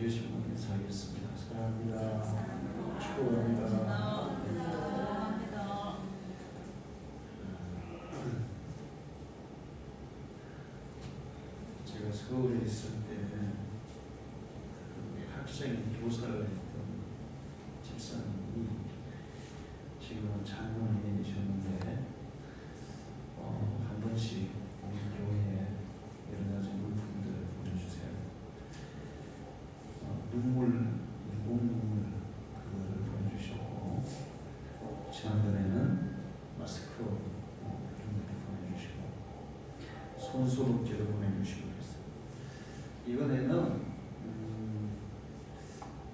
예수님을 인사하겠습니다. 사랑합니다. 축복합니다. 제가 서울에 있을 때 학생이 교사를 했던 집사님이 지금은 장로님이 되셨는데 한 번씩 우리 교회에 여러 가지 물품들을 보내주세요. 인공 눈물 그거를 보내주셨고, 지난번에는 마스크 이런 것도 보내주시고, 손소독제도 보내주시고 그랬어요. 이번에는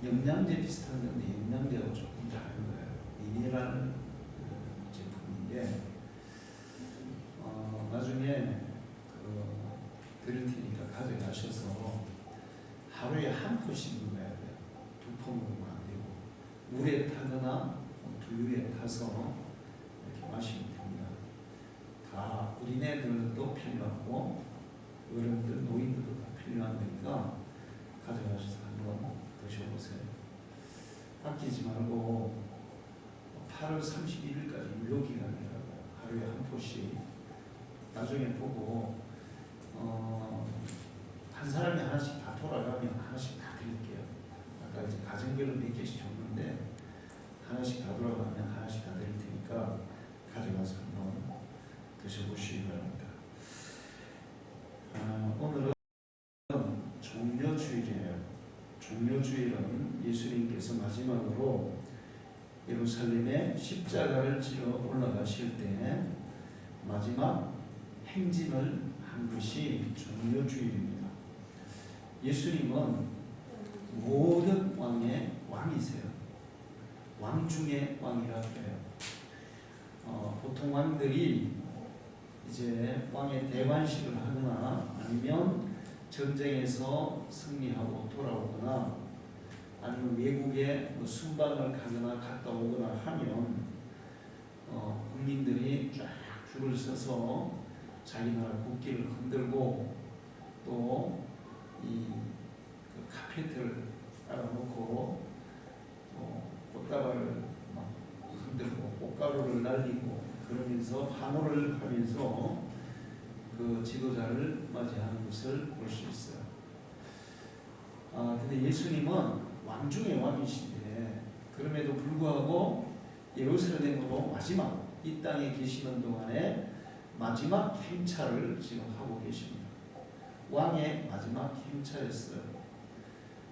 영양제 비슷한 건데 영양제하고 조금 다른 거예요. 미네랄 제품인데 나중에 드릴 테니까 가져가셔서 하루에 한 포씩 먹어야 돼요. 두 포 먹으면 안 되고, 물에 타거나 두유에 타서 이렇게 마시면 됩니다. 다 어린애들도 필요하고 어른들, 노인들도 다 필요한 거니까 가져가셔서 한번 드셔보세요. 아끼지 말고 8월 31일까지 무료기간이라고 하루에 한 포씩 나중에 보고 한 사람이 하나씩 다 돌아가면 하나씩 다 드릴게요. 아까 이제 가정별로 몇 개씩 줬는데 하나씩 다 돌아가면 하나씩 다 드릴 테니까 가져가서 한번 드셔보시기 바랍니다. 오늘은 종려주일이에요. 종려주일은 예수님께서 마지막으로 예루살렘에 십자가를 지러 올라가실 때 마지막 행진을 한 것이 종려주일입니다. 예수님은 모든 왕의 왕이세요. 왕 중의 왕이라고 해요. 보통 왕들이 이제 왕의 대관식을 하거나 아니면 전쟁에서 승리하고 돌아오거나 아니면 외국에 순방을 가거나 갔다 오거나 하면 국민들이 쫙 줄을 서서 자기 나라 국기를 흔들고 또 이 카페트를 깔아놓고 꽃다발을 막 흔들고 꽃가루를 날리고 그러면서 환호를 하면서 그 지도자를 맞이하는 것을 볼 수 있어요. 근데 예수님은 왕 중의 왕이신데 그럼에도 불구하고 예루살렘으로 마지막 이 땅에 계시는 동안에 마지막 행차를 지금 하고 계십니다. 왕의 마지막 행차였어요.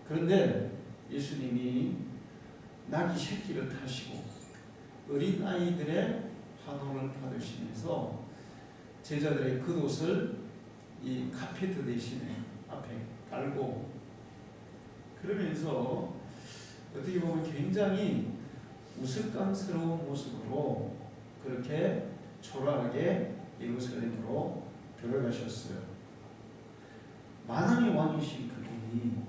그런데 예수님이 나귀 새끼를 타시고 어린 아이들의 환호를 받으시면서 제자들의 겉옷을 이 카페트 대신에 앞에 깔고 그러면서 어떻게 보면 굉장히 우스꽝스러운 모습으로 그렇게 초라하게 예루살렘으로 들어가셨어요. 만왕의 왕이신 그분이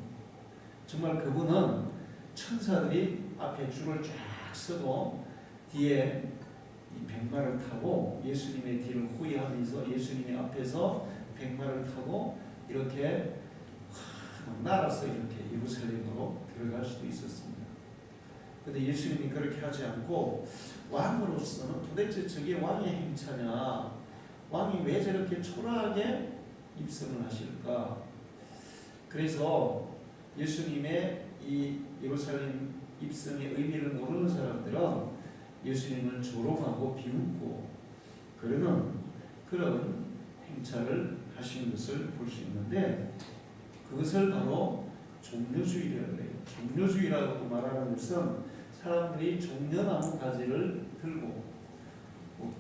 정말 그분은 천사들이 앞에 줄을 쫙 서고 뒤에 이 백마를 타고 예수님의 뒤를 호위하면서 예수님의 앞에서 백마를 타고 이렇게 날아서 이렇게 예루살렘으로 들어갈 수도 있었습니다. 그런데 예수님이 그렇게 하지 않고 왕으로서는 도대체 저게 왕의 행차냐, 왕이 왜 저렇게 초라하게 입성을 하실까? 그래서 예수님의 이 예루살렘 입성의 의미를 모르는 사람들은 예수님을 조롱하고 비웃고 그러는 그런 행차를 하시는 것을 볼 수 있는데 그것을 바로 종려주의라고 해요. 종려주의라고 말하는 것은 사람들이 종려나무 가지를 들고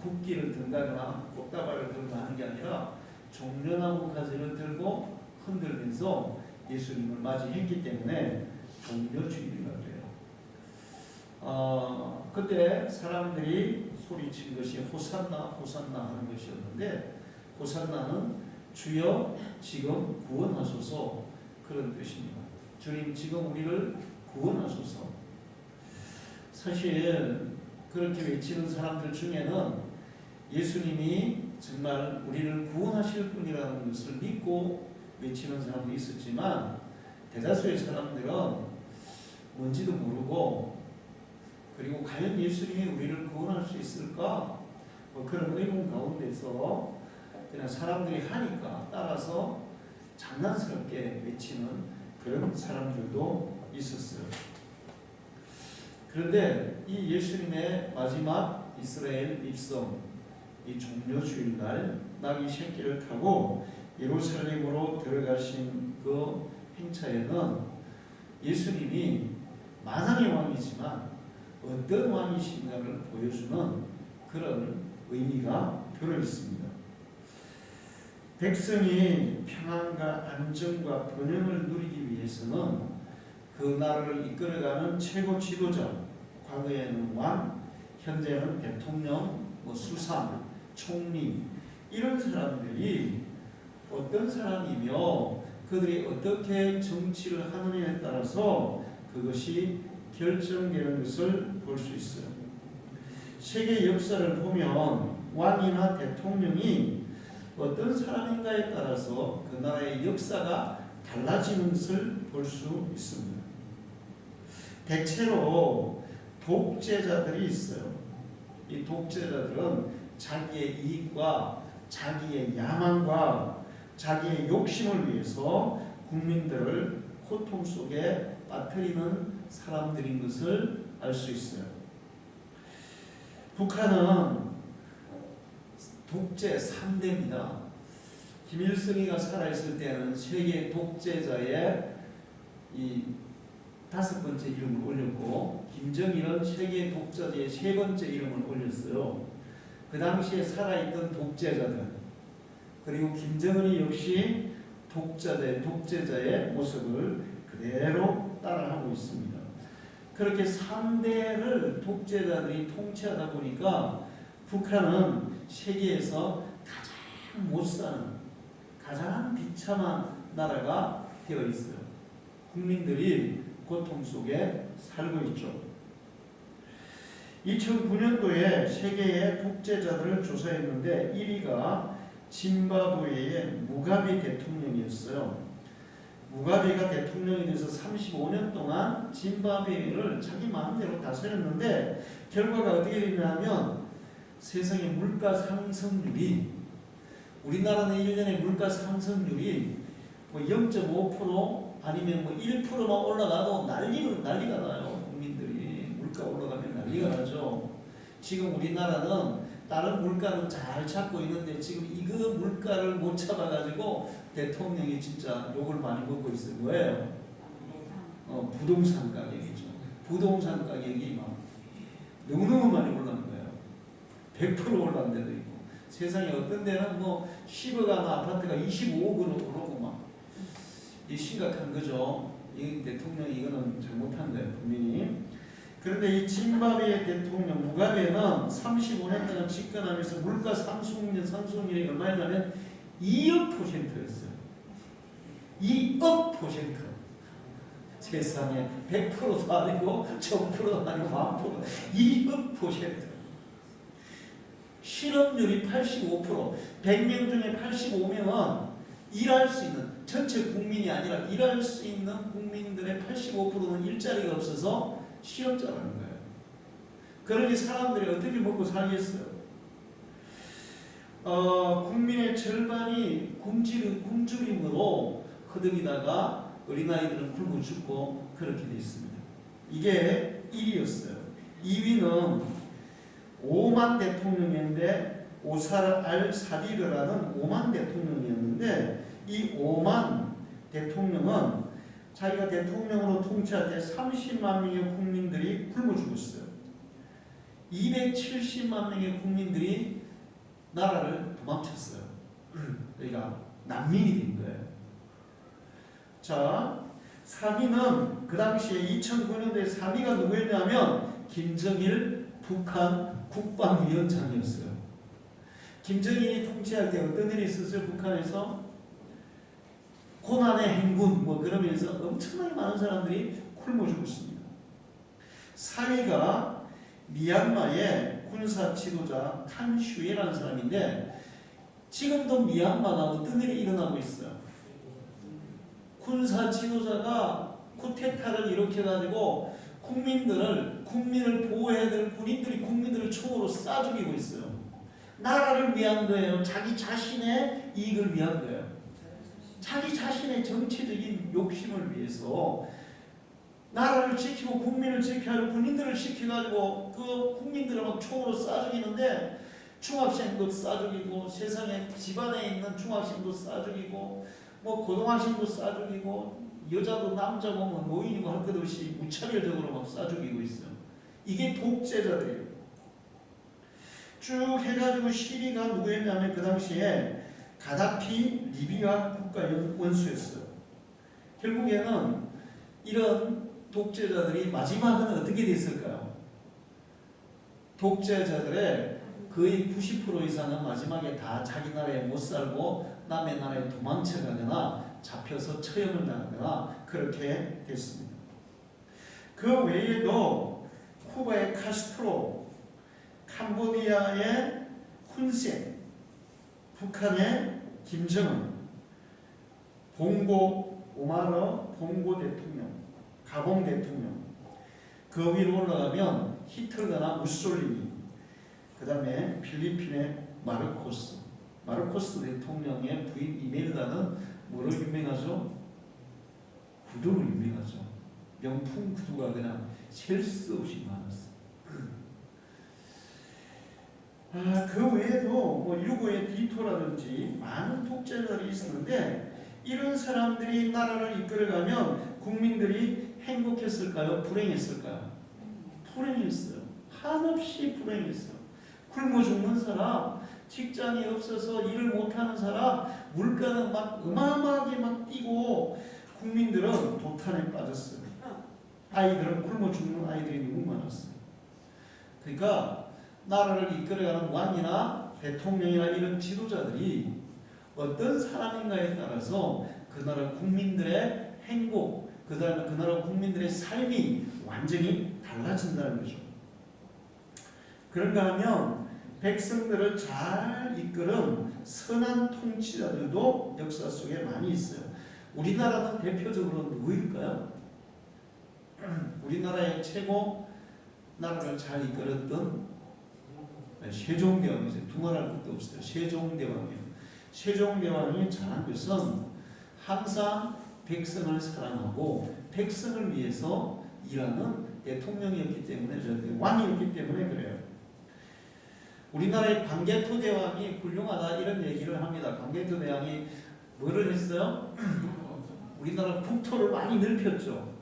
국기를 든다거나 꽃다발을 들고 하는 게 아니라 종려나무 가지를 들고 흔들면서 예수님을 맞이했기 때문에 종려주의라고 해요. 그때 사람들이 소리친 것이 호산나 호산나 하는 것이었는데 호산나는 주여 지금 구원하소서 그런 뜻입니다. 주님 지금 우리를 구원하소서. 사실 그렇게 외치는 사람들 중에는 예수님이 정말 우리를 구원하실 분이라는 것을 믿고 외치는 사람도 있었지만 대다수의 사람들은 뭔지도 모르고 그리고 과연 예수님이 우리를 구원할 수 있을까? 뭐 그런 의문 가운데서 그냥 사람들이 하니까 따라서 장난스럽게 외치는 그런 사람들도 있었어요. 그런데 이 예수님의 마지막 이스라엘 입성, 이 종려주일날 나귀 새끼를 타고 예루살렘으로 들어가신 그 행차에는 예수님이 만왕의 왕이지만 어떤 왕이신가를 보여주는 그런 의미가 들어 있습니다. 백성이 평안과 안정과 번영을 누리기 위해서는 그 나라를 이끌어가는 최고 지도자, 과거에는 왕, 현재는 대통령, 수상, 총리 이런 사람들이 어떤 사람이며 그들이 어떻게 정치를 하느냐에 따라서 그것이 결정되는 것을 볼 수 있어요. 세계 역사를 보면 왕이나 대통령이 어떤 사람인가에 따라서 그 나라의 역사가 달라지는 것을 볼 수 있습니다. 대체로 독재자들이 있어요. 이 독재자들은 자기의 이익과 자기의 야망과 자기의 욕심을 위해서 국민들을 고통 속에 빠뜨리는 사람들인 것을 알 수 있어요. 북한은 독재 3대입니다. 김일성이가 살아있을 때는 세계 독재자의 이 5번째 이름을 올렸고 김정일은 세계 독재자의 3번째 이름을 올렸어요. 그 당시에 살아있던 독재자들 그리고 김정은이 역시 독재자의 모습을 그대로 따라하고 있습니다. 그렇게 3대를 독재자들이 통치하다 보니까 북한은 세계에서 가장 못사는 가장 비참한 나라가 되어 있어요. 국민들이 고통 속에 살고 있죠. 2009년도에 세계의 독재자들을 조사했는데 1위가 짐바브웨의 무가베 대통령이었어요. 무가베가 대통령이 돼서 35년 동안 짐바브웨를 자기 마음대로 다스렸는데 결과가 어떻게 됐냐면 세상의 물가 상승률이 우리나라는 1년에 물가 상승률이 0.5% 아니면 1%만 올라가도 난리가 나요. 국민들이 물가 올라가면 난리가 나죠. 지금 우리나라는 다른 물가는 잘 찾고 있는데 지금 이거 물가를 못 잡아가지고 대통령이 진짜 욕을 많이 먹고 있어요. 뭐예요? 부동산 가격이죠. 부동산 가격이 막 너무너무 많이 올라간 거예요. 100% 올라간 데도 있고 세상에 어떤 데는 10억 하나 아파트가 25억으로 오르고 막 이 심각한 거죠. 이 대통령이 이거는 잘못한 거예요. 분명히. 그런데 이 짐바브웨 대통령 무가베는 35년 동안 집권하면서 물가 상승률이 얼마였냐면 2억%였어요. 2억%. 세상에 100%도 아니고 1000%도 아니고 10,000%. 2억%. 실업률이 85%. 100명 중에 85명은 일할 수 있는 전체 국민이 아니라 일할 수 있는 국민들의 85%는 일자리가 없어서 실업자라는 거예요. 그러니 사람들이 어떻게 먹고 살겠어요? 국민의 절반이 굶주림으로 허덕이다가 어린아이들은 굶어 죽고 그렇게 되어 있습니다. 이게 1위였어요. 2위는 오만 대통령인데 오살 알-사디르라는 오만 대통령이었는데 이 오만 대통령은 자기가 대통령으로 통치할 때 30만 명의 국민들이 굶어 죽었어요. 270만 명의 국민들이 나라를 도망쳤어요. 그러니까 난민이 된 거예요. 자, 3위는 그 당시에 2009년도에 3위가 누구였냐면 김정일 북한 국방위원장이었어요. 김정일이 통치할 때 어떤 일이 있었어요? 북한에서 고난의 행군 그러면서 엄청나게 많은 사람들이 굶어 죽었습니다. 4위가 미얀마의 군사 지도자 칸슈에라는 사람인데 지금도 미얀마가 어떤 일이 일어나고 있어요? 군사 지도자가 쿠데타를 일으켜가지고 국민을 보호해야 될 군인들이 국민들을 총으로 쏴 죽이고 있어요. 나라를 위한 거예요. 자기 자신의 이익을 위한 거예요. 자기 자신의 정치적인 욕심을 위해서 나라를 지키고 국민을 지켜야 할 군인들을 지켜가지고 그 국민들을 막 총으로 쏴 죽이는데 중학생도 쏴 죽이고 세상에 집안에 있는 중학생도 쏴 죽이고 뭐 고등학생도 쏴 죽이고 여자도 남자 보면 노인이고 할 것 없이 무차별적으로 막 쏴 죽이고 있어요. 이게 독재자들이에요. 쭉 해가지고 시리가 누구였냐면 그 당시에 가다피 리비아 국가 원수였어요. 결국에는 이런 독재자들이 마지막은 어떻게 됐을까요? 독재자들의 거의 90% 이상은 마지막에 다 자기 나라에 못 살고 남의 나라에 도망쳐가거나 잡혀서 처형을 당하거나 그렇게 됐습니다. 그 외에도 쿠바의 카스트로, 캄보디아의 훈센, 북한의 김정은, 봉고 오마르 봉고 대통령, 가봉 대통령, 그 위로 올라가면 히틀러나 무솔리니, 그 다음에 필리핀의 마르코스 대통령의 부인 이멜다는 뭐로 유명하죠? 구두로 유명하죠. 명품 구두가 그냥 셀 수 없이 많았어요. 그 외에도 뭐 유고의 디토라든지 많은 독재자들이 있었는데 이런 사람들이 나라를 이끌어가면 국민들이 행복했을까요? 불행했을까요? 불행했어요. 한없이 불행했어요. 굶어 죽는 사람, 직장이 없어서 일을 못하는 사람, 물가는 막 어마어마하게 막 뛰고 국민들은 도탄에 빠졌어요. 아이들은 굶어 죽는 아이들이 너무 많았어요. 그러니까 나라를 이끌어가는 왕이나 대통령이나 이런 지도자들이 어떤 사람인가에 따라서 그 나라 국민들의 행복, 그 나라 국민들의 삶이 완전히 달라진다는 거죠. 그런가 하면 백성들을 잘 이끄는 선한 통치자들도 역사 속에 많이 있어요. 우리나라는 대표적으로 누구일까요? 우리나라의 최고 나라를 잘 이끌었던 세종대왕이죠. 두말할 것도 없어요. 세종대왕이요. 세종대왕이 잘한 것은 항상 백성을 사랑하고 백성을 위해서 일하는 대통령이었기 때문에, 왕이었기 때문에 그래요. 우리나라의 광개토 대왕이 훌륭하다 이런 얘기를 합니다. 광개토 대왕이 뭐를 했어요? 우리나라 국토를 많이 넓혔죠.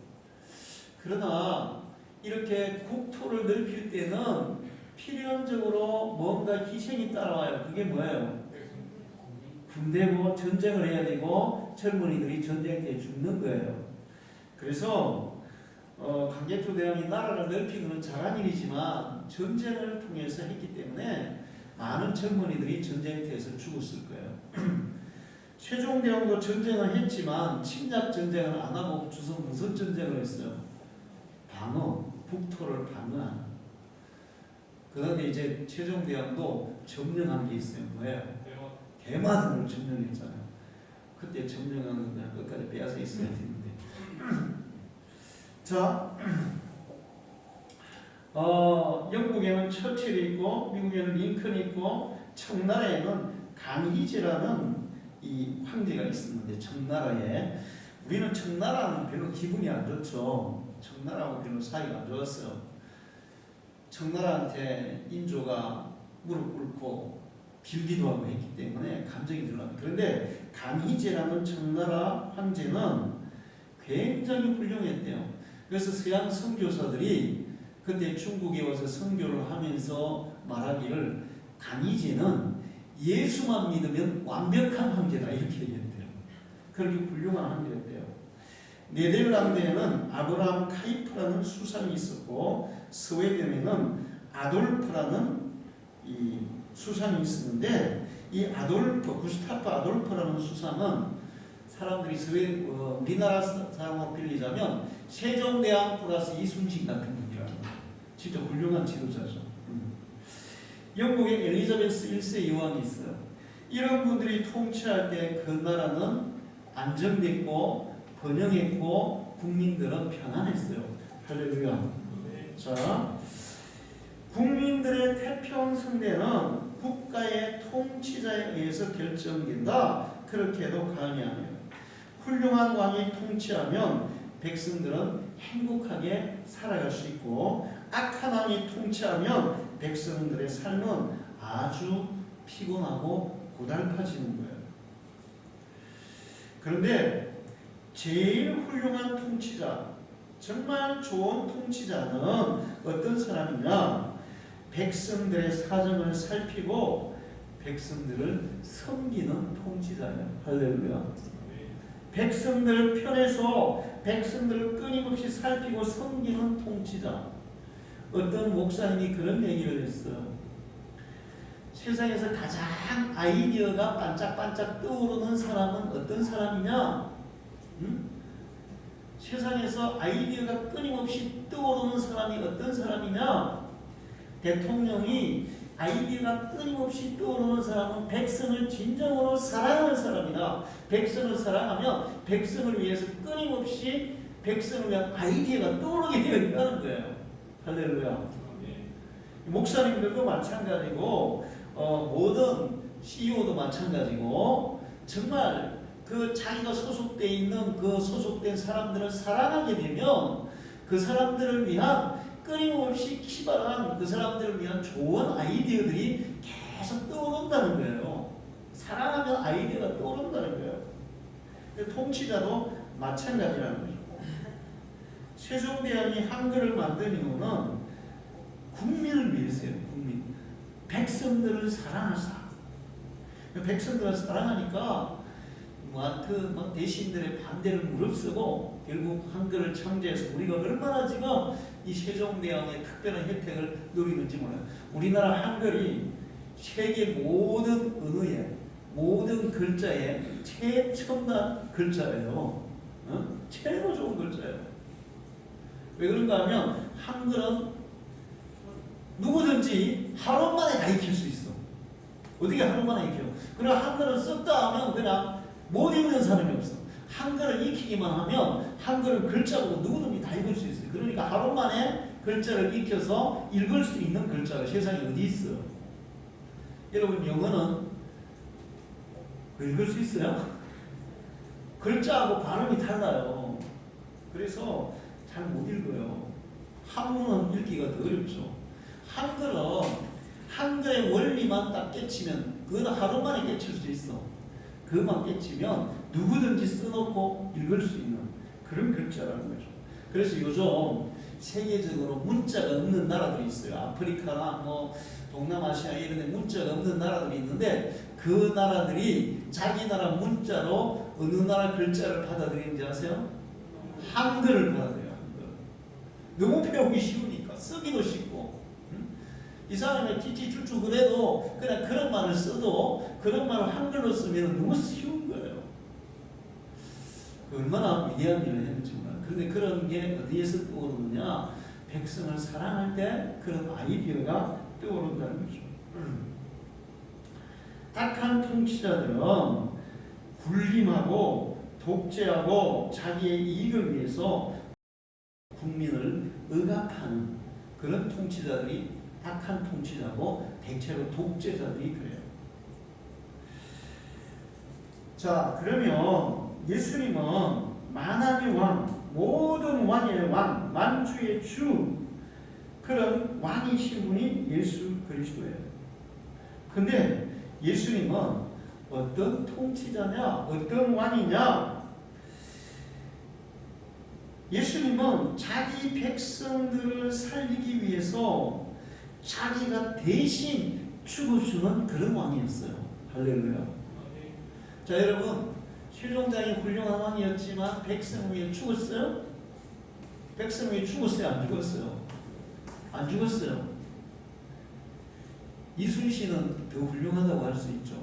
그러나 이렇게 국토를 넓힐 때는 필연적으로 뭔가 희생이 따라와요. 그게 뭐예요? 군대고 전쟁을 해야 되고 젊은이들이 전쟁 때 죽는 거예요. 그래서 광개토 대왕이 나라를 넓히는 건 잘한 일이지만 전쟁을 통해서 했기 때문에 많은 젊은이들이 전쟁터에서 죽었을 거예요. 세종대왕도 전쟁을 했지만 침략 전쟁을 안 하고 주선 무슨 전쟁을 했어요? 방어, 국토를 방어하는. 그런데 이제 세종대왕도 점령한 게 있어요. 뭐예요? 대만을 점령했잖아요. 그때 점령한 건 끝까지 빼앗아 있어야 되는데. 자, 영국에는 처칠이 있고 미국에는 링컨이 있고 청나라에는 강희제라는 이 황제가 있었는데 청나라에 우리는 청나라는 별로 기분이 안 좋죠. 청나라하고 별로 사이가 안 좋았어요. 청나라한테 인조가 무릎 꿇고 빌기도 하고 했기 때문에 감정이 들어갑니다. 그런데 강희제라는 청나라 황제는 굉장히 훌륭했대요. 그래서 서양 선교사들이 그때 중국에 와서 선교를 하면서 말하기를 강희제는 예수만 믿으면 완벽한 황제다 이렇게 얘기했대요. 그렇게 훌륭한 황제였대요. 네덜란드에는 아브라함 카이프라는 수상이 있었고 스웨덴에는 아돌프라는 이 수상이 있었는데 이 구스타프 아돌프라는 수상은 사람들이 우리나라 사람으로 빌리자면 세종대왕 플러스 이순신 같은 분이라고. 진짜 훌륭한 지도자죠. 영국에 엘리자베스 1세 여왕이 있어요. 이런 분들이 통치할 때 그 나라는 안정됐고 번영했고 국민들은 평안했어요. 할렐루야. 자, 국민들의 태평 성대는 국가의 통치자에 의해서 결정된다. 그렇게도 가능하며 훌륭한 왕이 통치하면 백성들은 행복하게 살아갈 수 있고 악한 왕이 통치하면 백성들의 삶은 아주 피곤하고 고달파지는 거예요. 그런데 제일 훌륭한 통치자, 정말 좋은 통치자는 어떤 사람이냐? 백성들의 사정을 살피고 백성들을 섬기는 통치자예요. 할렐루야. 백성들 편에서 백성들을 끊임없이 살피고 섬기는 통치자. 어떤 목사님이 그런 얘기를 했어요. 세상에서 가장 아이디어가 반짝반짝 떠오르는 사람은 어떤 사람이냐? 세상에서 아이디어가 끊임없이 떠오르는 사람이 어떤 사람이냐? 대통령이 아이디어가 끊임없이 떠오르는 사람은 백성을 진정으로 사랑하는 사람이다. 백성을 사랑하면 백성을 위해서 끊임없이 백성을 위한 아이디어가 떠오르게 되어 있다는 거예요. 할렐루야. 목사님들도 마찬가지고 모든 CEO도 마찬가지고 정말 그 자기가 소속되어 있는 그 소속된 사람들을 사랑하게 되면 그 사람들을 위한 끊임없이 기발한 그 사람들을 위한 좋은 아이디어들이 계속 떠오른다는 거예요. 사랑하면 아이디어가 떠오른다는 거예요. 통치자도 마찬가지라는 거죠. 세종대왕이 한글을 만든 이유는 국민을 위해서요. 국민. 백성들을 사랑하사. 백성들을 사랑하니까 막 대신들의 반대를 무릅쓰고 결국 한글을 창제해서 우리가 얼마나 지금 이 세종대왕의 특별한 혜택을 누리는지 몰라요. 우리나라 한글이 세계 모든 언어에 모든 글자에 최첨단 글자예요. 최고 좋은 글자예요. 왜 그런가 하면 한글은 누구든지 하루 만에 다 익힐 수 있어. 어떻게 하루 만에 익혀? 그러나 한글을 썼다 하면 그냥 못 읽는 사람이 없어. 한글을 익히기만 하면 한글은 글자로 누구든지 다 읽을 수 있어요. 그러니까 하루 만에 글자를 익혀서 읽을 수 있는 글자가 세상에 어디 있어? 여러분 영어는 읽을 수 있어요? 글자하고 발음이 달라요. 그래서 잘 못 읽어요. 한문은 읽기가 더 어렵죠. 한글은 한글의 원리만 딱 깨치면 그건 하루 만에 깨칠 수 있어. 그것만 깨치면 누구든지 써놓고 읽을 수 있는 그런 글자라는 거죠. 그래서 요즘 세계적으로 문자가 없는 나라들이 있어요. 아프리카나 뭐 동남아시아 이런 데 문자가 없는 나라들이 있는데 그 나라들이 자기 나라 문자로 어느 나라 글자를 받아들이는지 아세요? 한글을 받아들여요. 한글. 너무 배우기 쉬우니까 쓰기도 쉽고 이 사람이 찌찌쭈쭈 그래도 그냥 그런 말을 써도 그런 말을 한글로 쓰면 너무 쉬운 거예요. 얼마나 위대한 일을 했는지 몰라요. 그런데 그런 게 어디에서 떠오르느냐? 백성을 사랑할 때 그런 아이디어가 떠오른다는 거죠. 악한 통치자들은 군림하고 독재하고 자기의 이익을 위해서 국민을 억압하는 그런 통치자들이 악한 통치자고 대체로 독재자들이 그래요. 자, 그러면 예수님은 만왕의 왕, 모든 왕의 왕, 만주의 주 그런 왕이신 분이 예수 그리스도예요. 근데 예수님은 어떤 통치자냐? 어떤 왕이냐? 예수님은 자기 백성들을 살리기 위해서 자기가 대신 죽어주는 그런 왕이었어요. 할렐루야. 자, 여러분, 세종대왕이 훌륭한 왕이었지만 백성 위에 죽었어요? 백성 위에 죽었어요? 안 죽었어요? 안 죽었어요. 이순신은 더 훌륭하다고 할 수 있죠.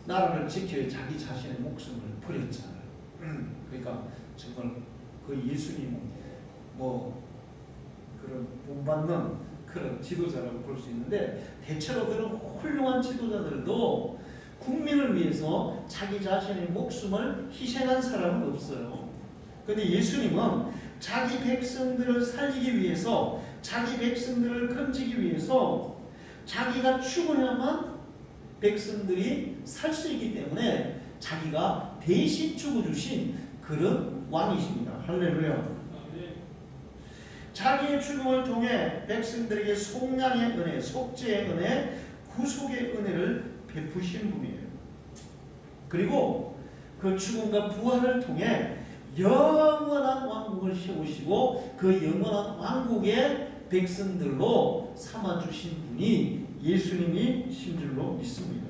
나라를 지켜야 자기 자신의 목숨을 버렸잖아요. 그러니까 정말 그 예수님은 뭐 그런 본받는 그런 지도자라고 볼 수 있는데 대체로 그런 훌륭한 지도자들도 국민을 위해서 자기 자신의 목숨을 희생한 사람은 없어요. 그런데 예수님은 자기 백성들을 살리기 위해서, 자기 백성들을 건지기 위해서 자기가 죽어야만 백성들이 살 수 있기 때문에 자기가 대신 죽어주신 그런 왕이십니다. 할렐루야. 자기의 죽음을 통해 백성들에게 속량의 은혜, 속죄의 은혜, 구속의 은혜를 베푸신 분이에요. 그리고 그 죽음과 부활을 통해 영원한 왕국을 세우시고 그 영원한 왕국의 백성들로 삼아주신 분이 예수님이신 줄로 믿습니다.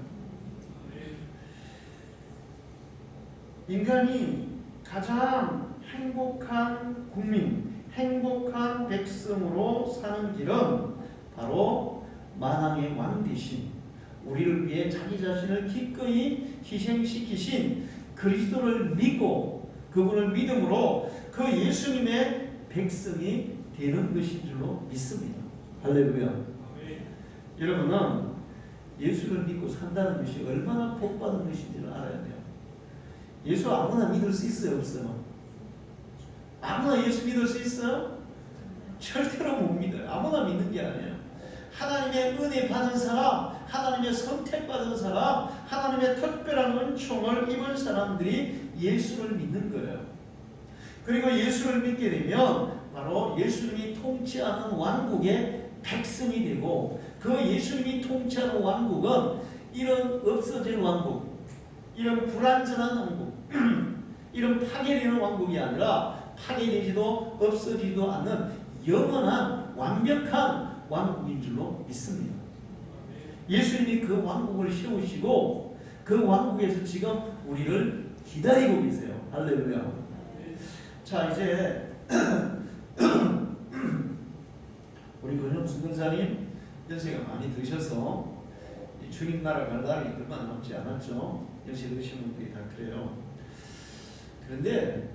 인간이 가장 행복한 국민, 행복한 백성으로 사는 길은 바로 만왕의 왕 대신 우리를 위해 자기 자신을 기꺼이 희생시키신 그리스도를 믿고 그분을 믿음으로 그 예수님의 백성이 되는 것인 줄로 믿습니다. 할렐루야. 여러분은 예수를 믿고 산다는 것이 얼마나 복받은 것인지를 알아야 돼요. 예수 아무나 믿을 수 있어요, 없어요? 아무나 예수 믿을 수 있어요? 절대로 못 믿어요. 아무나 믿는 게 아니에요. 하나님의 은혜 받은 사람, 하나님의 선택받은 사람, 하나님의 특별한 은총을 입은 사람들이 예수를 믿는 거예요. 그리고 예수를 믿게 되면 바로 예수님이 통치하는 왕국의 백성이 되고, 그 예수님이 통치하는 왕국은 이런 없어질 왕국, 이런 불완전한 왕국, 이런 파괴되는 왕국이 아니라 파괴되지도 없어지지도 않는 영원한 완벽한 왕국인 줄로 믿습니다. 예수님이 그 왕국을 세우시고 그 왕국에서 지금 우리를 기다리고 계세요. 할렐루야. 자, 이제 우리 권영수 권사님 연세가 많이 드셔서 주님 나라 갈 날이 얼마 남지 않았죠. 연세 드신 분들이 다 그래요. 그런데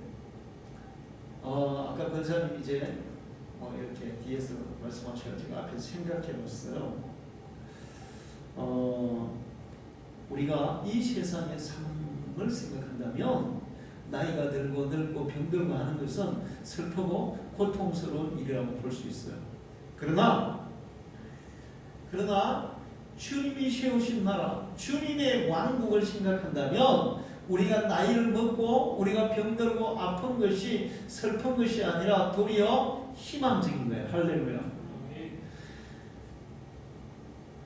아까 권사님 이제 이렇게 뒤에서 말씀하셔서 제가 앞에서 생각해 봤어요. 우리가 이 세상의 삶을 생각한다면 나이가 들고 늙고 병들고 하는 것은 슬프고 고통스러운 일이라고 볼 수 있어요. 그러나 주님이 세우신 나라, 주님의 왕국을 생각한다면 우리가 나이를 먹고 우리가 병들고 아픈 것이 슬픈 것이 아니라 도리어 희망적인 거예요. 할렐루야.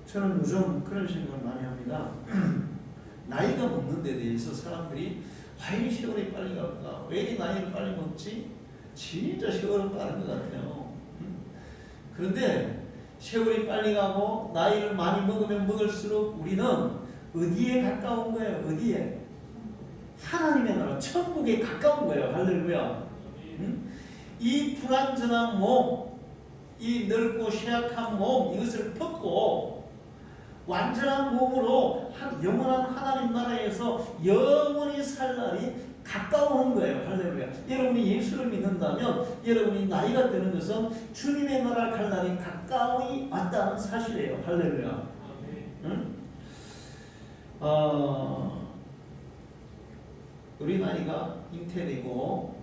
저는 요즘 그런 생각을 많이 합니다. 나이가 먹는 데 대해서 사람들이 왜 세월이 빨리 갈까? 왜 이렇게 나이를 빨리 먹지? 진짜 세월은 빠른 것 같아요. 그런데 세월이 빨리 가고 나이를 많이 먹으면 먹을수록 우리는 어디에 가까운 거예요? 어디에? 하나님의 나라, 천국에 가까운 거예요. 할렐루야. 이 불완전한 몸, 이 늙고 쇠약한 몸, 이것을 벗고 완전한 몸으로 영원한 하나님 나라에서 영원히 살 날이 가까운 거예요. 할렐루야. 여러분이 예수를 믿는다면 여러분이 나이가 드는 것은 주님의 나라 갈 날이 가까이 왔다는 사실이에요. 할렐루야. 응? 우리 나이가 잉태되고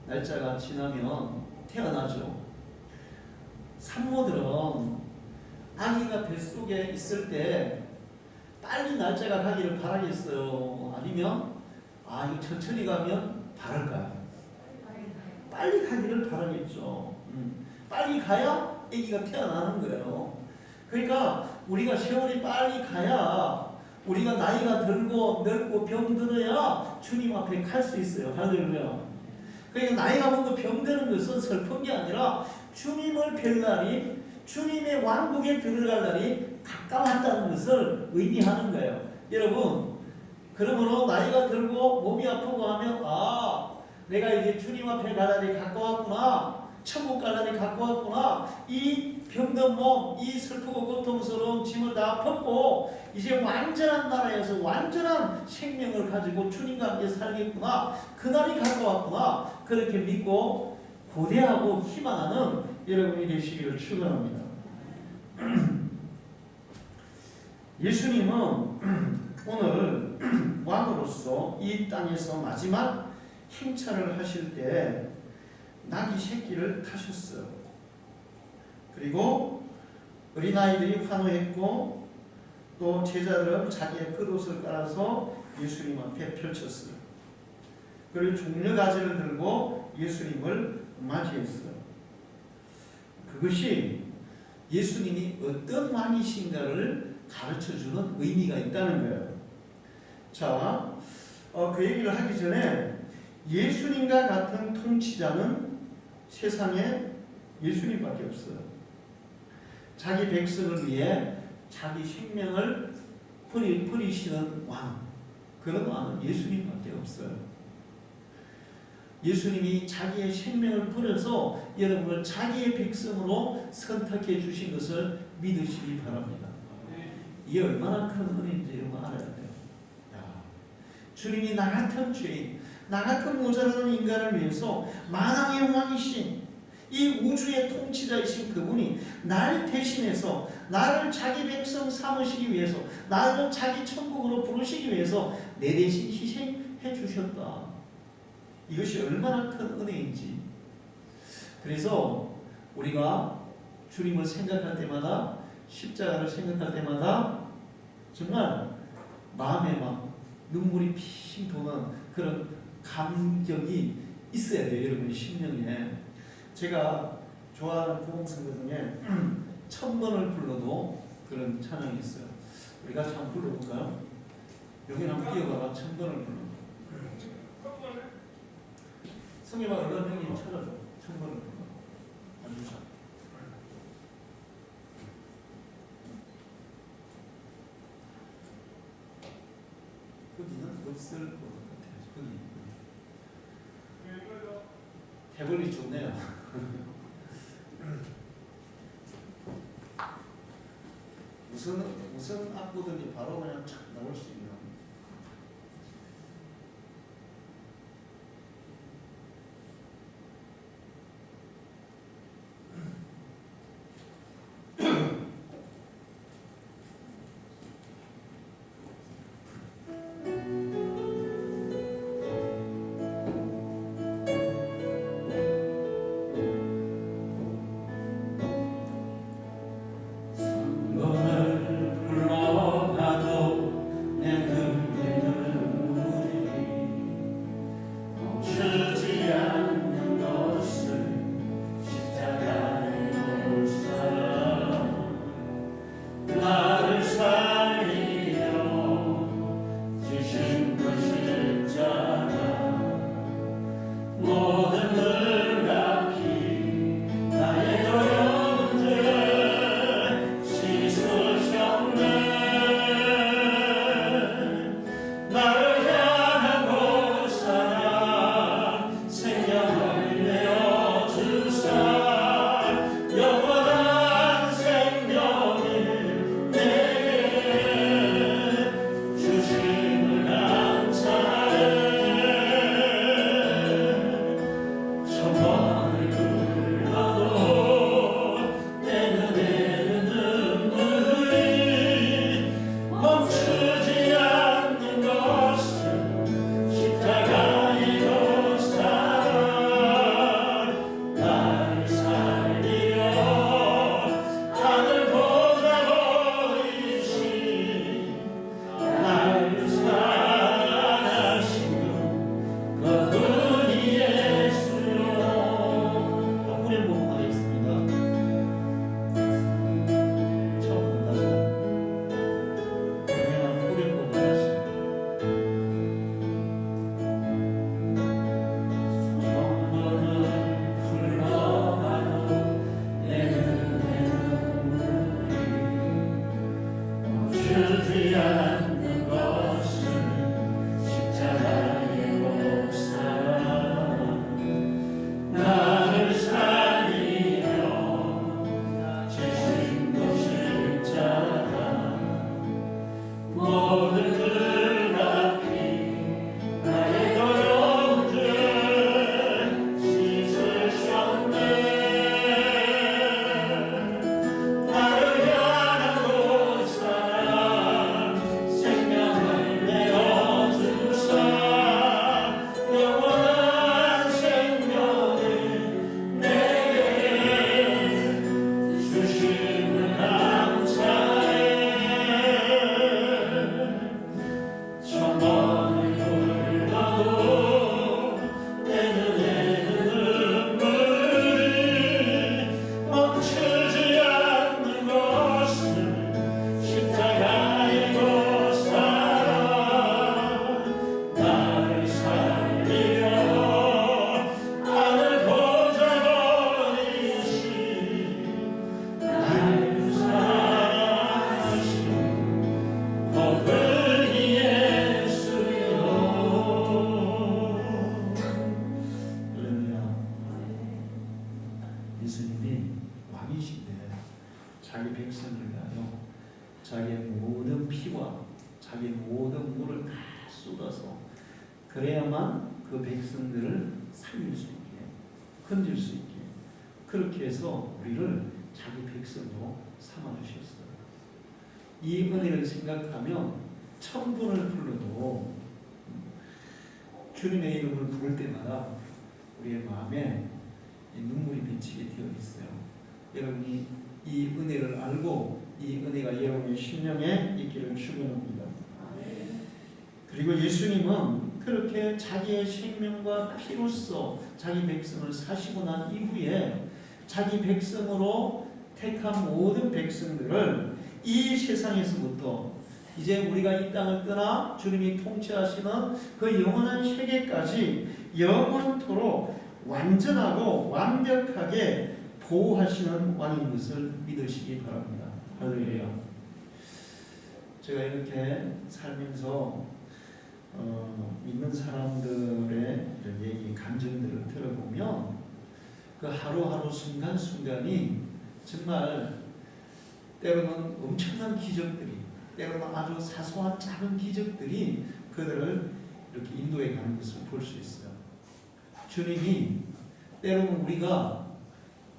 날짜가 지나면 태어나죠. 산모들은 아기가 뱃속에 있을 때 빨리 날짜가 가기를 바라겠어요? 아니면 이거 천천히 가면 바랄까요? 빨리 가기를 바라겠죠. 빨리 가야 아기가 태어나는 거예요. 그러니까 우리가 세월이 빨리 가야 우리가 나이가 들고 늙고 병들어야 주님 앞에 갈 수 있어요. 할렐루야. 그러니까 나이가 먹고 병드는 것은 슬픈 게 아니라 주님을 뵐 날이, 주님의 왕국에 들어갈 날이 가까웠다는 것을 의미하는 거예요. 여러분, 그러므로 나이가 들고 몸이 아프고 하면 내가 이제 주님 앞에 갈 날이 가까웠구나, 천국 갈 날이 가까웠구나, 이 병든 몸, 이 슬프고 고통스러운 짐을 다 벗고 이제 완전한 나라에서 완전한 생명을 가지고 주님과 함께 살겠구나, 그날이 가까웠구나, 그렇게 믿고 고대하고 희망하는 여러분이 되시기를 축원합니다. 예수님은 오늘 왕으로서 이 땅에서 마지막 행차를 하실 때 나귀 새끼를 타셨어요. 그리고 어린아이들이 환호했고 또 제자들은 자기의 겉옷을 깔아서 예수님 앞에 펼쳤어요. 그리고 종려가지를 들고 예수님을 맞이했어요. 그것이 예수님이 어떤 왕이신가를 가르쳐주는 의미가 있다는 거예요. 자, 그 얘기를 하기 전에 예수님과 같은 통치자는 세상에 예수님밖에 없어요. 자기 백성을 위해 자기 생명을 버리시는 왕, 그런 왕은 예수님밖에 없어요. 예수님이 자기의 생명을 버려서 여러분을 자기의 백성으로 선택해 주신 것을 믿으시기 바랍니다. 이게 얼마나 큰 은혜인지 여러분 알아야 돼요. 주님이 나 같은 죄인, 나 같은 모자라는 인간을 위해서 만왕의 왕이신 이 우주의 통치자이신 그분이 나를 대신해서 나를 자기 백성 삼으시기 위해서 나를 자기 천국으로 부르시기 위해서 내 대신 희생해 주셨다. 이것이 얼마나 큰 은혜인지. 그래서 우리가 주님을 생각할 때마다 십자가를 생각할 때마다 정말 마음에 막 눈물이 핑 도는 그런 감격이 있어야 돼요. 여러분의 심령에. 제가 좋아하는 구홍성가 중에 1000번을 불러도 그런 찬양이 있어요. 우리가 참 불러볼까요? 여기 한번 뛰어가봐. 1000번을 불러. 성경아 얼른 형님 찾아줘. 1000번을 불러. 앉으셔. 거기는 없을 것 같아요. 거기. 태블릿 좋네요. 무슨 악보든지 바로 그냥 착 나올 수 있는. 내 예수님이 왕이신데 자기 백성을 위하여 자기의 모든 피와 자기의 모든 물을 다 쏟아서 그래야만 그 백성들을 살릴 수 있게 건질 수 있게 그렇게 해서 우리를 자기 백성으로 삼아주셨어요. 이 은혜를 생각하면 천군을 불러도 주님의 이름을 부를 때마다 우리의 마음에 눈물이 비치게 되어 있어요. 여러분이 이 은혜를 알고 이 은혜가 여러분의 심령에 있기를 축원합니다. 그리고 예수님은 그렇게 자기의 생명과 피로써 자기 백성을 사시고 난 이후에 자기 백성으로 택한 모든 백성들을 이 세상에서부터 이제 우리가 이 땅을 떠나 주님이 통치하시는 그 영원한 세계까지 영원토록 완전하고 완벽하게 보호하시는 왕인 것을 믿으시기 바랍니다. 할렐루야. 제가 이렇게 살면서 믿는 사람들의 이런 얘기, 감정들을 들어보면 그 하루하루 순간순간이 정말 때로는 엄청난 기적들이, 때로는 아주 사소한 작은 기적들이 그들을 이렇게 인도해 가는 것을 볼 수 있어요. 주님이 때로는 우리가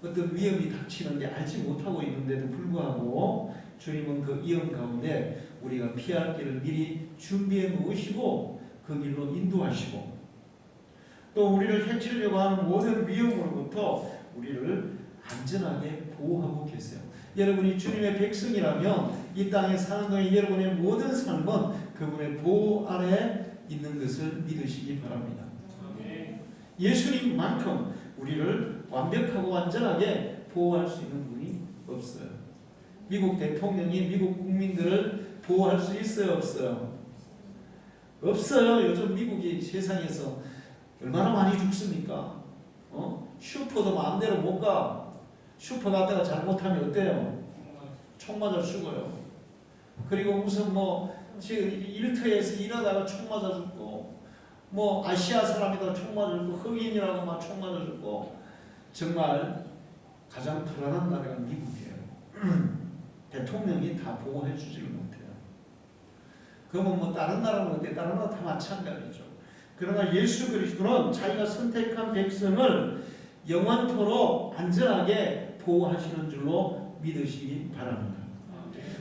어떤 위험이 닥치는데 알지 못하고 있는데도 불구하고 주님은 그 위험 가운데 우리가 피할 길을 미리 준비해 놓으시고 그 길로 인도하시고 또 우리를 해치려고 하는 모든 위험으로부터 우리를 안전하게 보호하고 계세요. 여러분이 주님의 백성이라면 이 땅에 사는 동안 여러분의 모든 삶은 그분의 보호 아래 있는 것을 믿으시기 바랍니다. 예수님만큼 우리를 완벽하고 완전하게 보호할 수 있는 분이 없어요. 미국 대통령이 미국 국민들을 보호할 수 있어요, 없어요? 없어요. 요즘 미국이 세상에서 얼마나 많이 죽습니까? 슈퍼도 마음대로 못 가. 슈퍼 갔다가 잘못하면 어때요? 총 맞아 죽어요. 그리고 무슨 지금 일터에서 일하다가 총 맞아 죽고 아시아 사람이다 총 맞아 죽고 흑인이라고 막 총 맞아 죽고 정말 가장 불안한 나라가 미국이에요. 대통령이 다 보호해 주지를 못해요. 그러면 다른 나라는 어때? 다른 나라 다 마찬가지죠. 그러나 예수 그리스도는 자기가 선택한 백성을 영원토록 안전하게 보호하시는 줄로 믿으시기 바랍니다.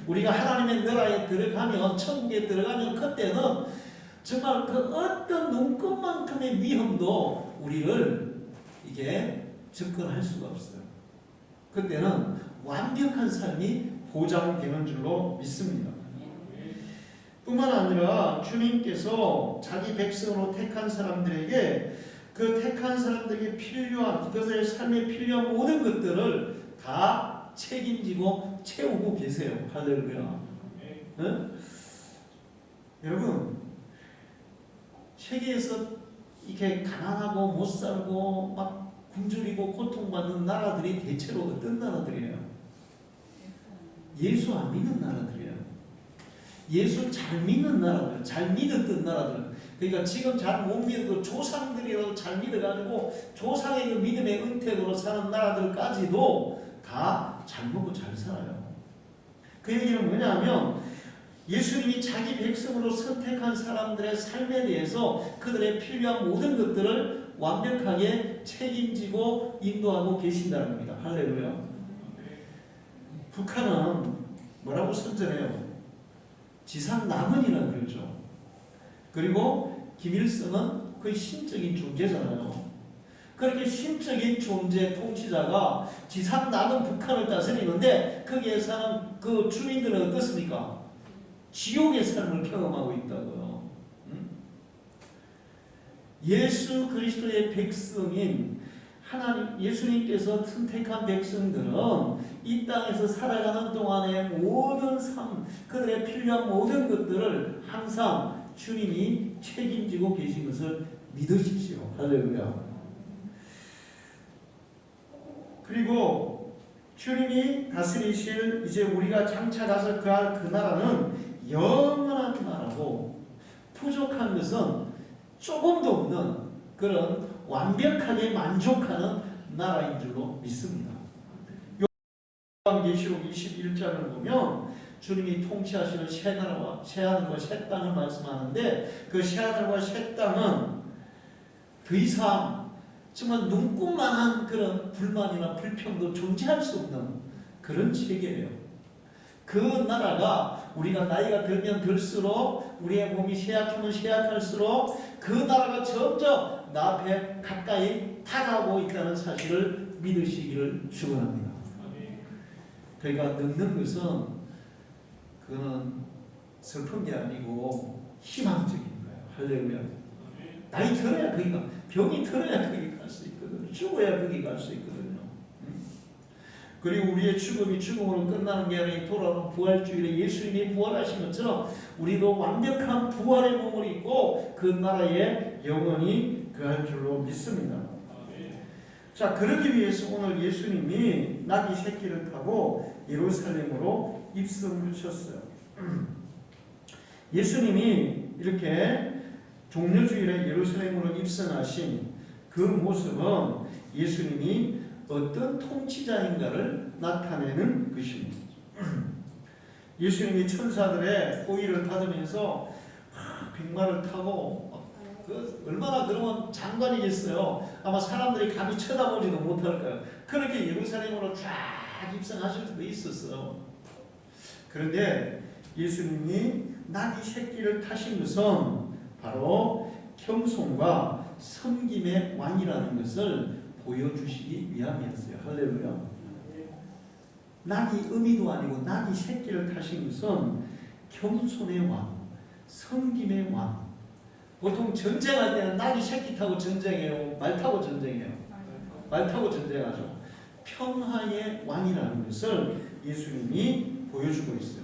우리가 하나님의 나라에 들어가면, 천국에 들어가면 그때는 정말 그 어떤 눈꽃만큼의 위험도 우리를 이게 접근할 수가 없어요. 그때는 완벽한 삶이 보장되는 줄로 믿습니다. 뿐만 아니라 주님께서 자기 백성으로 택한 사람들에게 그 택한 사람들에게 필요한 그들의 삶에 필요한 모든 것들을 다 책임지고 채우고 계세요. 할렐루야. 네? 여러분 세계에서 이렇게 가난하고 못 살고 막 굶주리고 고통받는 나라들이 대체로 어떤 나라들이에요? 예수 안 믿는 나라들이에요. 예수 잘 믿는 나라들, 잘 믿었던 나라들. 그러니까 지금 잘 못 믿어도 조상들이라도 잘 믿어가지고 조상의 그 믿음의 은택으로 사는 나라들까지도 다 잘 먹고 잘 살아요. 그 얘기는 뭐냐면 예수님이 자기 백성으로 선택한 사람들의 삶에 대해서 그들의 필요한 모든 것들을 완벽하게 책임지고 인도하고 계신다는 겁니다. 할렐루야. 북한은 뭐라고 선전해요? 지상 남은이라고 그러죠. 그리고 김일성은 그 신적인 존재잖아요. 그렇게 신적인 존재 통치자가 지상 남은 북한을 다스리는데 거기에 사는 그 주민들은 어떻습니까? 지옥의 삶을 경험하고 있다고요. 예수 그리스도의 백성인 하나님 예수님께서 선택한 백성들은 이 땅에서 살아가는 동안의 모든 삶, 그들의 필요한 모든 것들을 항상 주님이 책임지고 계신 것을 믿으십시오. 할렐루야. 그리고 주님이 다스리실 이제 우리가 장차 가서 그할 그 나라는 영원한 나라고 부족한 것은 조금도 없는 그런 완벽하게 만족하는 나라인 줄로 믿습니다. 요한계시록 21장을 보면 주님이 통치하시는 새나라와 새하늘과 새 땅을 말씀하는데 그 새하늘과 새 땅은 더 이상 정말 눈꽃만한 그런 불만이나 불평도 존재할 수 없는 그런 세계예요. 그 나라가 우리가 나이가 들면 들수록 우리의 몸이 쇠약하면 쇠약할수록 그 나라가 점점 나 앞에 가까이 다가오고 있다는 사실을 믿으시기를 축원합니다. 그러니까 늙는 것은 그거는 슬픈 게 아니고 희망적인 거예요. 할렐루야. 나이 들어야 거기가 병이 들어야 거기 갈 수 있거든요. 죽어야 거기 갈 수 있거든요. 그리고 우리의 죽음이 죽음으로 끝나는 게 아니라 돌아오는 부활주일에 예수님이 부활하신 것처럼 우리도 완벽한 부활의 몸을 입고 그 나라에 영원히 거할 줄로 믿습니다. 자, 그러기 위해서 오늘 예수님이 나귀 새끼를 타고 예루살렘으로 입성하셨어요. 예수님이 이렇게 종려주일에 예루살렘으로 입성하신 그 모습은 예수님이 어떤 통치자인가를 나타내는 것입니다. 예수님이 천사들의 호의를 받으면서 백마를 타고 얼마나 그러면 장관이겠어요. 아마 사람들이 감히 쳐다보지도 못할 거예요. 그렇게 예루살렘으로 쫙 입성하실 수도 있었어요. 그런데 예수님이 나귀 새끼를 타신 것은 바로 겸손과 섬김의 왕이라는 것을 보여주시기 위함이었어요. 할렐루야. 나귀 어미도 아니고 나귀 새끼를 타신 것은 겸손의 왕, 섬김의 왕. 보통 전쟁할 때는 나귀 새끼 타고 전쟁해요? 말 타고 전쟁해요? 말 타고 전쟁하죠. 평화의 왕이라는 것을 예수님이 보여주고 있어요.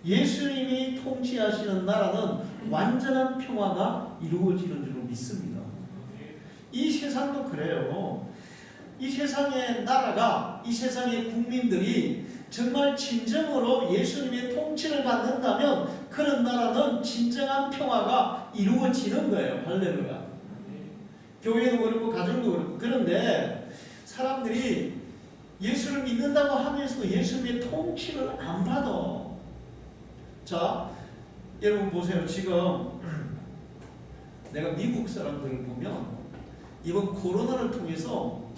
예수님이 통치하시는 나라는 완전한 평화가 이루어지는 줄로 믿습니다. 이 세상도 그래요. 이 세상의 나라가, 이 세상의 국민들이 정말 진정으로 예수님의 통치를 받는다면 그런 나라는 진정한 평화가 이루어지는 거예요. 할렐루야. 교회도 그렇고 가정도 그렇고. 그런데 사람들이 예수를 믿는다고 하면서도 예수님의 통치를 안 받아. 자, 여러분 보세요. 지금 내가 미국 사람들을 보면 이번 코로나를 통해서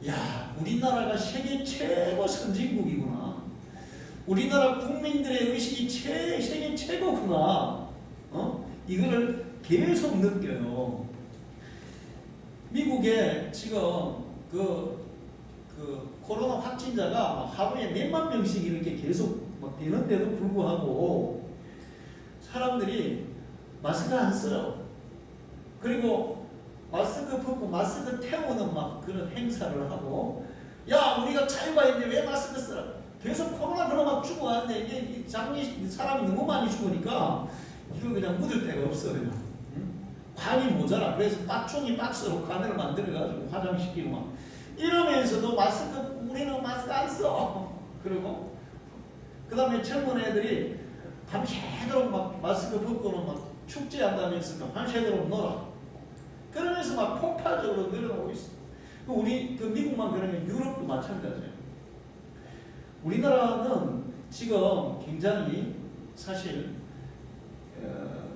야, 우리나라가 세계 최고 선진국이구나. 우리나라 국민들의 의식이 세계 최고구나. 이거를 계속 느껴요. 미국에 지금 그 코로나 확진자가 하루에 몇만 명씩 이렇게 계속 막 되는데도 불구하고 사람들이 마스크 안 써요. 그리고 마스크 벗고 마스크 태우는 막 그런 행사를 하고, 야, 우리가 자유가 있는데 왜 마스크 쓰라? 계속 코로나 그러면 죽어왔네. 이게 사람이 너무 많이 죽으니까 이거 그냥 묻을 데가 없어요. 관이 모자라. 그래서 종이 박스로 관을 만들어가지고 화장시키고 막 이러면서도 우리는 마스크 안 써. 그리고 그 다음에 젊은 애들이 밤새도록 막 마스크 벗고는 막 축제한다면서 밤새도록 놀아. 그러면서 막 폭발적으로 늘어나고 있어. 우리 미국만 그러면 유럽도 마찬가지예요. 우리나라는 지금 굉장히 사실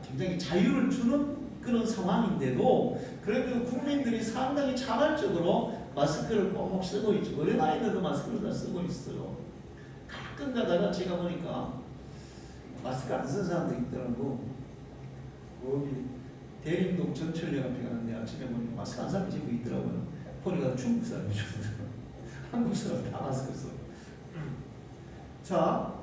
굉장히 자유를 주는 그런 상황인데도 그래도 국민들이 상당히 자발적으로 마스크를 꼭 쓰고 있죠. 어린아이들도 마스크를 다 쓰고 있어요. 가끔 가다가 제가 보니까 마스크 안 쓴 사람도 있더라고. 거기 대림동 전철역 앞에 가는데 아침에 보니까 마스크 안 사람이 지금 있더라고요. 보니까 중국 사람이죠. 한국 사람 다 마스크 써. 자,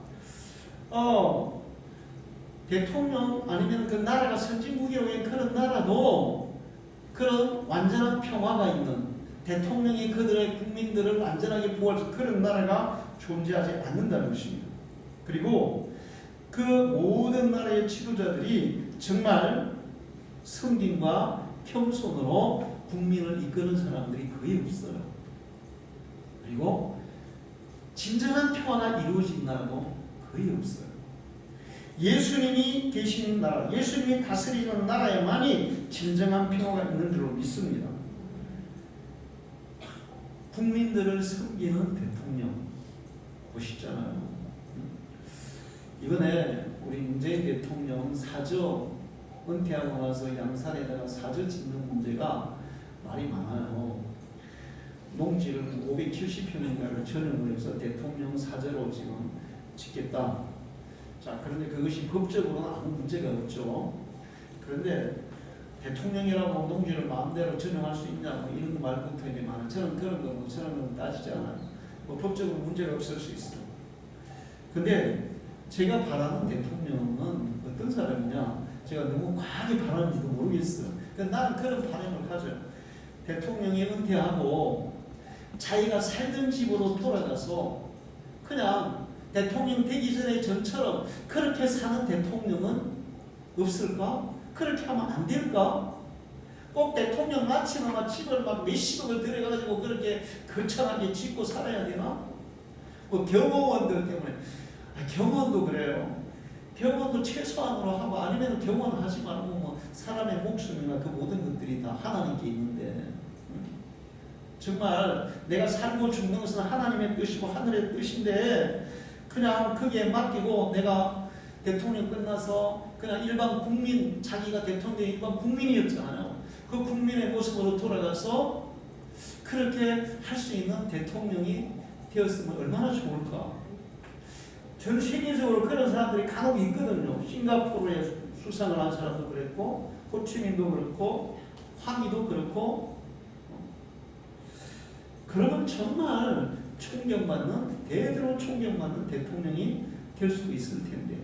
대통령 아니면 그 나라가 선진국이라고 그런 나라도 그런 완전한 평화가 있는 대통령이 그들의 국민들을 안전하게 보호할 그런 나라가 존재하지 않는다는 것입니다. 그리고 그 모든 나라의 지도자들이 정말 섬김과 겸손으로 국민을 이끄는 사람들이 거의 없어요. 그리고 진정한 평화가 이루어진 나라도 거의 없어요. 예수님이 계시는 나라, 예수님이 다스리는 나라에만이 진정한 평화가 있는 줄로 믿습니다. 국민들을 섬기는 대통령, 멋있잖아요. 이번에 우리 문재인 대통령 사저 은퇴하고 나서 양산에다가 사저 짓는 문제가 말이 많아요. 농지를 570평인가를 전용을 해서 대통령 사저로 지금 짓겠다. 자, 그런데 그것이 법적으로는 아무 문제가 없죠. 그런데 대통령이라고 농지를 마음대로 전용할 수 있냐, 뭐 이런 거 말부터 이제 많아요. 저는 그런 거, 저는 건 따지지 않아요. 뭐 법적으로 문제가 없을 수 있어요. 근데 제가 바라는 대통령은 어떤 사람이냐, 제가 너무 과하게 바라는지도 모르겠어요. 그러니까 나는 그런 바람을 가져요. 대통령이 은퇴하고 자기가 살던 집으로 돌아가서 그냥 대통령 되기 전에 전처럼 그렇게 사는 대통령은 없을까? 그렇게 하면 안 될까? 꼭 대통령 마치면 막 집을 막 몇십억을 들여가지고 그렇게 거창하게 짓고 살아야 되나? 뭐 경호원들 때문에, 경호원도 그래요. 경호원도 최소한으로 하고, 아니면 경호원 하지 말고 뭐 사람의 목숨이나 그 모든 것들이 다 하나님께 있는데, 정말 내가 살고 죽는 것은 하나님의 뜻이고 하늘의 뜻인데 그냥 거기에 맡기고 내가 대통령 끝나서 그냥 일반 국민, 자기가 대통령 일반 국민이었잖아요. 그 국민의 모습으로 돌아가서 그렇게 할 수 있는 대통령이 되었으면 얼마나 좋을까. 전 세계적으로 그런 사람들이 간혹 있거든요. 싱가포르에 수상을 한 사람도 그랬고, 호치민도 그렇고, 황희도 그렇고. 그러면 정말 존경받는, 대대로 존경받는 대통령이 될 수 있을 텐데.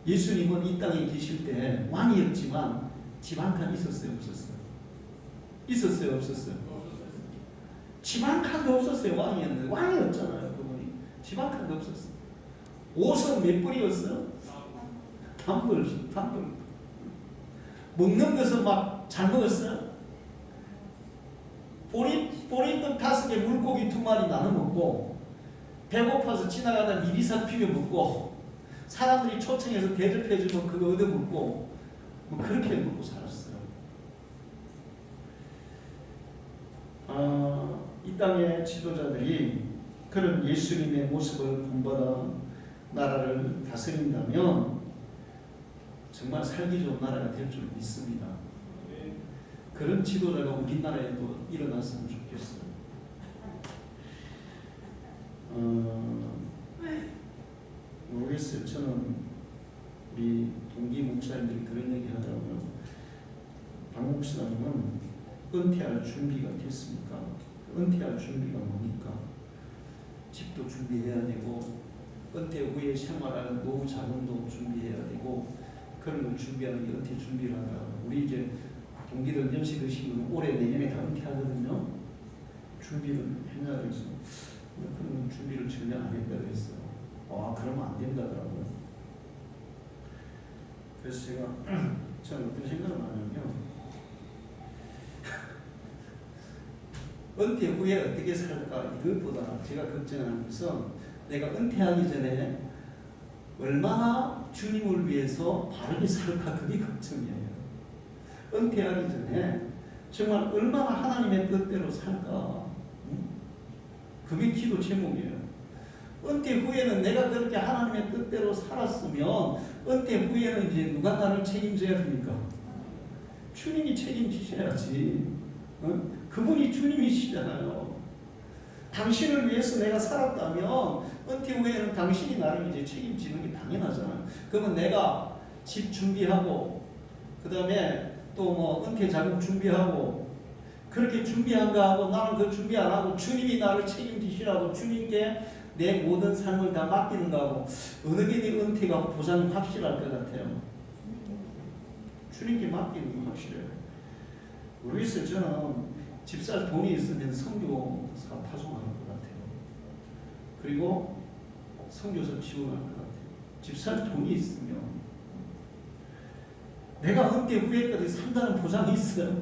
예수님은 이 땅에 계실 때 왕이었지만 집 한 칸 있었어요, 없었어요? 있었어요, 없었어요? 집 한 칸도 없었어요. 왕이었는데. 왕이었잖아요, 그분이. 집 한 칸도 없었어요. 옷은 몇 벌이었어요? 단벌. 먹는 것은 막 잘 먹었어요? 보리떡 5개, 물고기 2마리 나눠 먹고, 배고파서 지나가다 미리사 피겨 먹고, 사람들이 초청해서 대접해주면 그거 얻어 먹고, 뭐 그렇게 먹고 살았어요. 이 땅의 지도자들이 그런 예수님의 모습을 본받아 나라를 다스린다면 정말 살기 좋은 나라가 될 줄 믿습니다. 그런 지도자가 우리나라에도 일어났으면 좋겠어요. 모르겠어요. 저는 우리 동기 목사님들이 그런 얘기 하더라고요. 박 목사님은 은퇴할 준비가 됐습니까? 은퇴할 준비가 뭡니까? 집도 준비해야 되고, 은퇴 후에 생활하는 노후 자금도 준비해야 되고, 그런 걸 준비하는 게 은퇴 준비를 하더라고요. 우리 이제 동기들 연세 드시면 올해 내년에 다 은퇴하거든요. 준비를 했냐 그래서 그런 준비를 전혀 안 했다 그랬어요. 그러면 안 된다더라고요. 그래서 제가 저는 어떤 생각을 하냐면요. 은퇴 후에 어떻게 살까 이것보다 제가 걱정하는 것은 내가 은퇴하기 전에 얼마나 주님을 위해서 바르게 살까, 그게 걱정이에요. 은퇴하기 전에 정말 얼마나 하나님의 뜻대로 살까, 그게 기도 제목이에요. 은퇴 후에는 내가 그렇게 하나님의 뜻대로 살았으면 은퇴 후에는 이제 누가 나를 책임져야 됩니까? 주님이 책임지셔야지. 그분이 주님이시잖아요. 당신을 위해서 내가 살았다면 은퇴 후에는 당신이 나를 이제 책임지는 게 당연하잖아요. 그러면 내가 집 준비하고, 그 다음에 또 뭐 은퇴 자금 준비하고, 그렇게 준비한가 하고 나는 그 준비 안 하고 주님이 나를 책임지시라고 주님께 내 모든 삶을 다 맡기는가 하고, 어느 게 내 은퇴가 보장이 확실할 것 같아요? 주님께 맡기는 게 확실해요. 모르겠어요. 저는 집 살 돈이 있으면 선교사 파송할 것 같아요. 그리고 선교사 지원할 것 같아요. 집 살 돈이 있으면. 내가 은퇴 후에까지 산다는 보장이 있어요.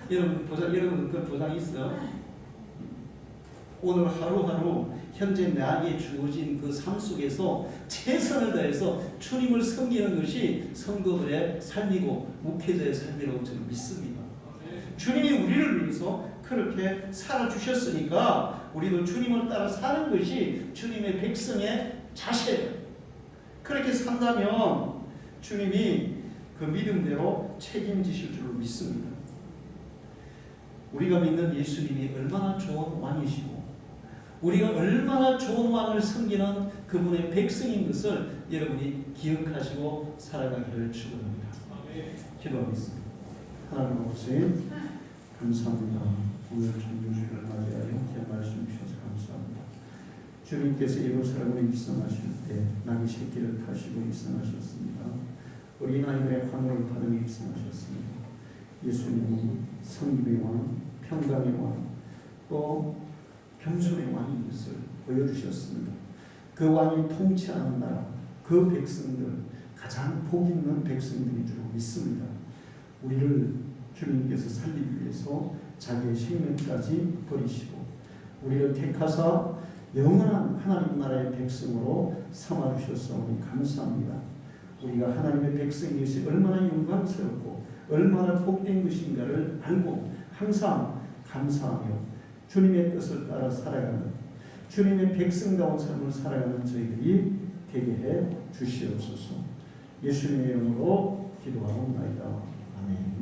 여러분 그 보장이 있어요? 오늘 하루하루 현재 나에게 주어진 그 삶 속에서 최선을 다해서 주님을 섬기는 것이 성도들의 삶이고 목회자의 삶이라고 저는 믿습니다. 주님이 우리를 위해서 그렇게 살아주셨으니까 우리도 주님을 따라 사는 것이 주님의 백성의 자세예요. 그렇게 산다면 주님이 그 믿음대로 책임지실 줄로 믿습니다. 우리가 믿는 예수님이 얼마나 좋은 왕이시고 우리가 얼마나 좋은 왕을 섬기는 그분의 백성인 것을 여러분이 기억하시고 살아가기를 축원합니다. 기도하겠습니다. 하나님 아버지 감사합니다. 오늘 청주주를 맞이하여 이렇게 말씀 주셔서 감사합니다. 주님께서 예루살렘에 입성하실 때 나귀 새끼를 타시고 입성하셨습니다. 어린아이들의 환호를 받으며 입성하셨습니다. 예수님이 성김의 왕, 평강의 왕, 또 겸손의 왕인 것을 보여주셨습니다. 그 왕이 통치하는 나라, 그 백성들, 가장 복 있는 백성들인 줄 믿습니다. 우리를 주님께서 살리기 위해서 자기의 생명까지 버리시고 우리를 택하사 영원한 하나님 나라의 백성으로 삼아주셨사오니 감사합니다. 우리가 하나님의 백성인 것이 얼마나 영광스럽고 얼마나 복된 것인가를 알고 항상 감사하며 주님의 뜻을 따라 살아가는 주님의 백성다운 삶을 살아가는 저희들이 되게 해 주시옵소서. 예수님의 이름으로 기도하옵나이다. 아멘.